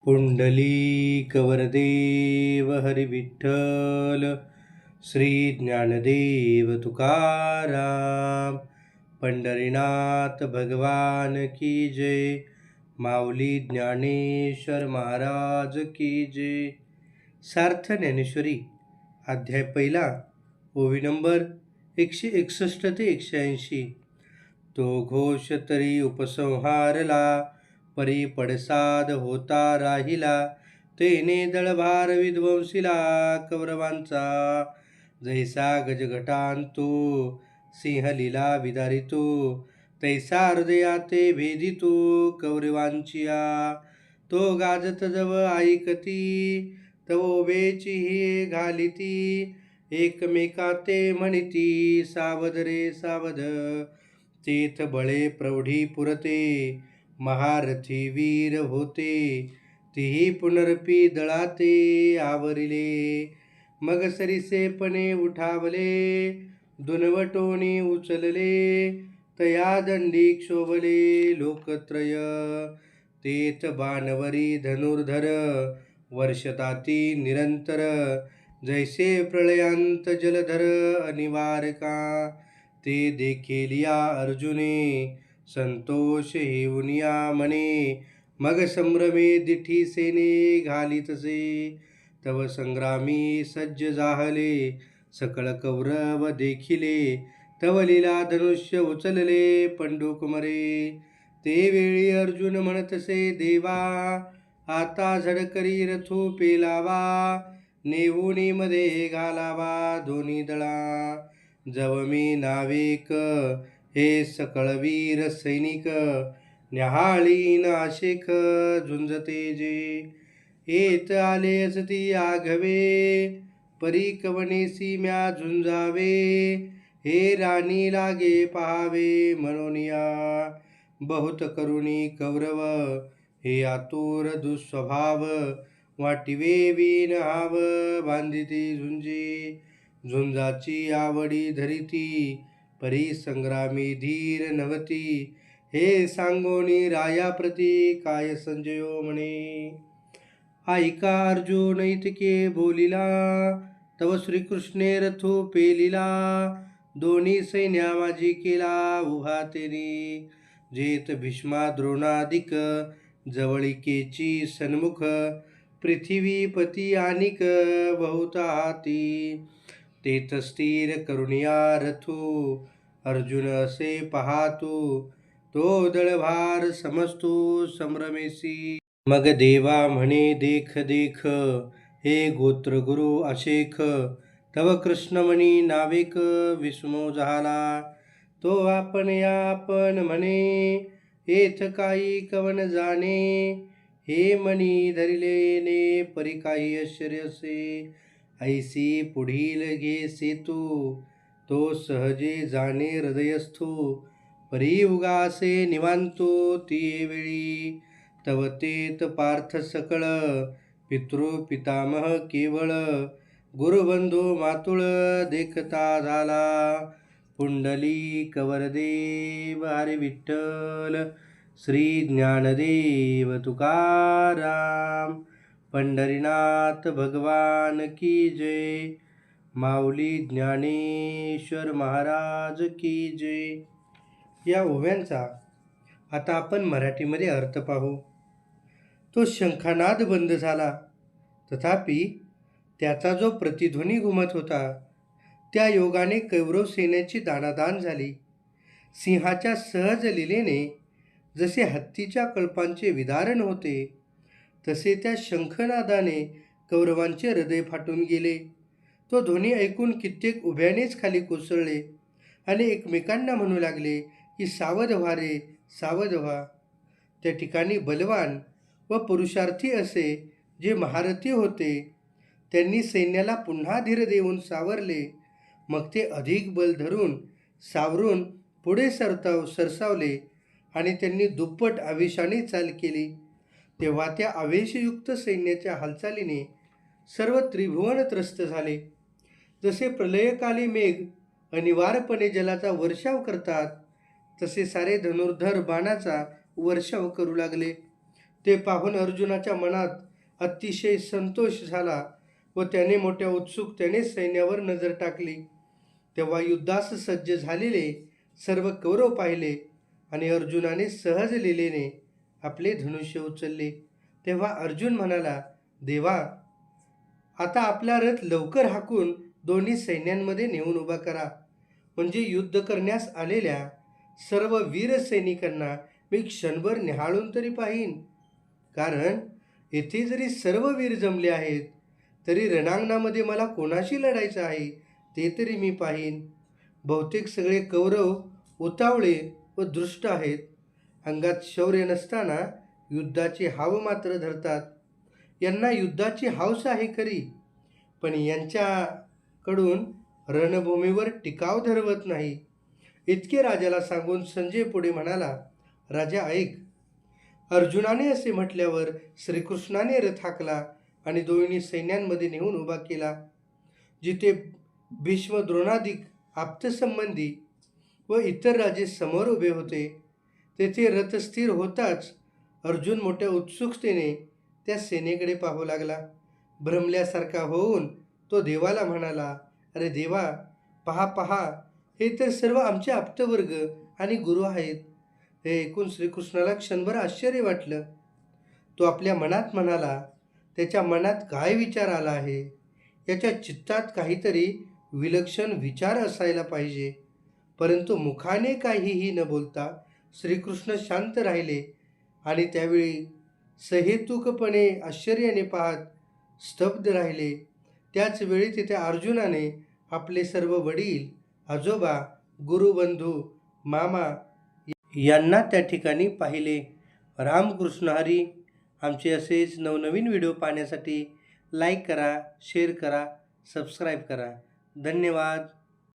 पुंडलीकवरदेव हरिविठ्ठल श्री ज्ञानदेव तुकाराम. पंढरीनाथ भगवान की जय. माऊली ज्ञानेश्वर महाराज की जय. सार्थ ज्ञानेश्वरी अध्याय पहिला, ओवी नंबर 161 ते 180. तो घोष तरी उपसंहारला, परी पडसाद होता राहिला. तेने दळभार विध्वंसिला कौरवांचा, जैसा गजघटांतो सिंहलीला विदारितो. तैसा हृदयाते भेदितो कौरवांचिया. तो गाजत जव ऐकती, तव उभेची ही घालिती. एकमेका ते म्हणिती, सावध रे सावध. तेथ बळे प्रौढी पुरते, महारथी वीर होते. तीही पुनरपी दळाते आवरिले. मग सरिसेपणे उठावले, दुनवटोनी उचलले. तया दंडी क्षोभले लोकत्रय. तेथ बाणवरी धनुर्धर, वर्षताती निरंतर. जैसे प्रलयांत जलधर अनिवारका. ते देखेलिया अर्जुने, संतोष हेऊनिया मने. मग संभ्रमे दिठी सेने घालितसे, तव संग्रामी सज्ज जाहले. सकळ कौरव देखिले, तव लीला धनुष्य उचलले पंडुकमरे. ते वेळी अर्जुन म्हणतसे देवा, आता झडकरी रथू पेलावा. नेऊनी मध्ये घालावा दोन्ही दळा. जव मी नावेक हे सकळवीर सैनिक. न्याहाळी नाशिक झुंजते जे. येत आले असती आघवे, परी कवनेसी म्या झुंजावे. हे राणी लागे पहावे मनोनिया, बहुत करुणी कौरव. हे आतुर दुस्वभाव, वाटिवे विन हाव. बांधिती झुंजी, झुंजाची आवडी धरिती. परी संग्रामी धीर नवती, हे सांगोनी रायाप्रती. काय संजयो म्हणे, ऐका अर्जुन इतके बोलिला. तव श्रीकृष्णे रथो पेलिला. दोन्ही सैन्या माझी केला उभा तेने. जेत भीष्मा द्रोणादिक, जवळिकेची सन्मुख. पृथ्वीपती आनिक बहुत हाती. तेथ स्थिर करुणिया रथो, अर्जुन असे पाहातो. तो दळभार समजतो संभ्रमेसी. मग देवा म्हणे देख देख, हे गोत्र गुरु अशेख. तव कृष्णमणी नावेक विस्मो झाला. तो आपण म्हणे, येथ काही कवन जाणे. हे मणी धरिलेने परी काही आश्चर्यसे. ऐसी पुढील घे सेतू, तो सहजे जाणे हृदयस्थो. परी उगासे निवांतो ती वेळी. तव तेत पार्थ सकळ, पितृ पितामह केवळ. गुरुबंधू मातुळ देखता झाला. पुंडलीक वरदेव हरी विठ्ठल श्री ज्ञानदेव तुकाराम. पंढरीनाथ भगवान की जय. माऊली ज्ञानेश्वर महाराज की जय. या ओव्यांचा आता आपण मराठीमध्ये अर्थ पाहू. तो शंखानाद बंद झाला, तथापि त्याचा जो प्रतिध्वनी घुमत होता, त्या योगाने कौरव सेनेची दाणादाण झाली. सिंहाच्या सहज लीलेने जसे हत्तीच्या कळपांचे विदारण होते, तसे त्या शंखनादाने कौरवांचे हृदय फाटून गेले. तो ध्वनी ऐकून कित्येक उभ्यानेच खाली कोसळले आणि एकमेकांना म्हणू लागले की सावध व्हा रे, सावध व्हा. त्या ठिकाणी बलवान व पुरुषार्थी असे जे महारथी होते, त्यांनी सैन्याला पुन्हा धीर देऊन सावरले. मग ते अधिक बल धरून सावरून पुढे सरसावले आणि त्यांनी दुप्पट आवेशाने चाल केली. तेव्हा त्या आवेशयुक्त सैन्याच्या हालचालीने सर्व त्रिभुवन त्रस्त झाले. जसे प्रलयकाली मेघ अनिवार्यपणे जलाचा वर्षाव करतात, तसे सारे धनुर्धर बाणाचा वर्षाव करू लागले. ते पाहून अर्जुनाच्या मनात अतिशय संतोष झाला व त्याने मोठ्या उत्सुकतेने सैन्यावर नजर टाकली. तेव्हा युद्धास सज्ज झालेले सर्व कौरव पाहिले आणि अर्जुनाने सहज लीलेने आपले धनुष्य उचलले. तेव्हा अर्जुन म्हणाला, देवा, आता आपला रथ लवकर हाकून दोन्ही सैन्यांमध्ये नेऊन उभा करा, म्हणजे युद्ध करण्यास आलेल्या सर्व वीर सैनिकांना मी क्षणभर निहाळून तरी पाहीन. कारण येथे जरी सर्व वीर जमले आहेत तरी रणांगणामध्ये मला कोणाशी लढायचं आहे ते तरी मी पाहीन. बहुतेक सगळे कौरव उतावळे व दृष्ट आहेत. अंगात शौर्य नसताना युद्धाची हाव मात्र धरतात. यांना युद्धाची हौस आहे खरी, पण यांच्याकडून रणभूमीवर टिकाव धरवत नाही. इतके राजाला सांगून संजय पुढे म्हणाला, राजा ऐक. अर्जुनाने असे म्हटल्यावर श्रीकृष्णाने रथ हाकला आणि दोन्ही सैन्यांमध्ये नेऊन उभा केला. जिथे भीष्म द्रोणादिक आप्तसंबंधी व इतर राजे समोर उभे होते तेथे रथ स्थिर होताच अर्जुन मोठ्या उत्सुकतेने त्या सेनेकडे पाहू लागला. भ्रमल्यासारखा होऊन तो देवाला म्हणाला, अरे देवा, पहा पहा, हे तर सर्व आमचे आप्तवर्ग आणि गुरु आहेत. हे ऐकून श्रीकृष्णाला क्षणभर आश्चर्य वाटलं. तो आपल्या मनात म्हणाला, त्याच्या मनात काय विचार आला आहे? याच्या चित्तात काहीतरी विलक्षण विचार असायला पाहिजे. परंतु मुखाने काहीही न बोलता श्रीकृष्ण शांत राहिले आणि त्यावेळी सहेतुकपणे आश्चर्याने पाहत स्तब्ध राहिले. त्याच वेळी तिथे अर्जुनाने आपले सर्व वडील, आजोबा, गुरुबंधू, मामा यांना त्या ठिकाणी पाहिले. रामकृष्ण हरी. आमचे असेच नवनवीन व्हिडिओ पाहण्यासाठी लाईक करा, शेअर करा, सबस्क्राईब करा. धन्यवाद.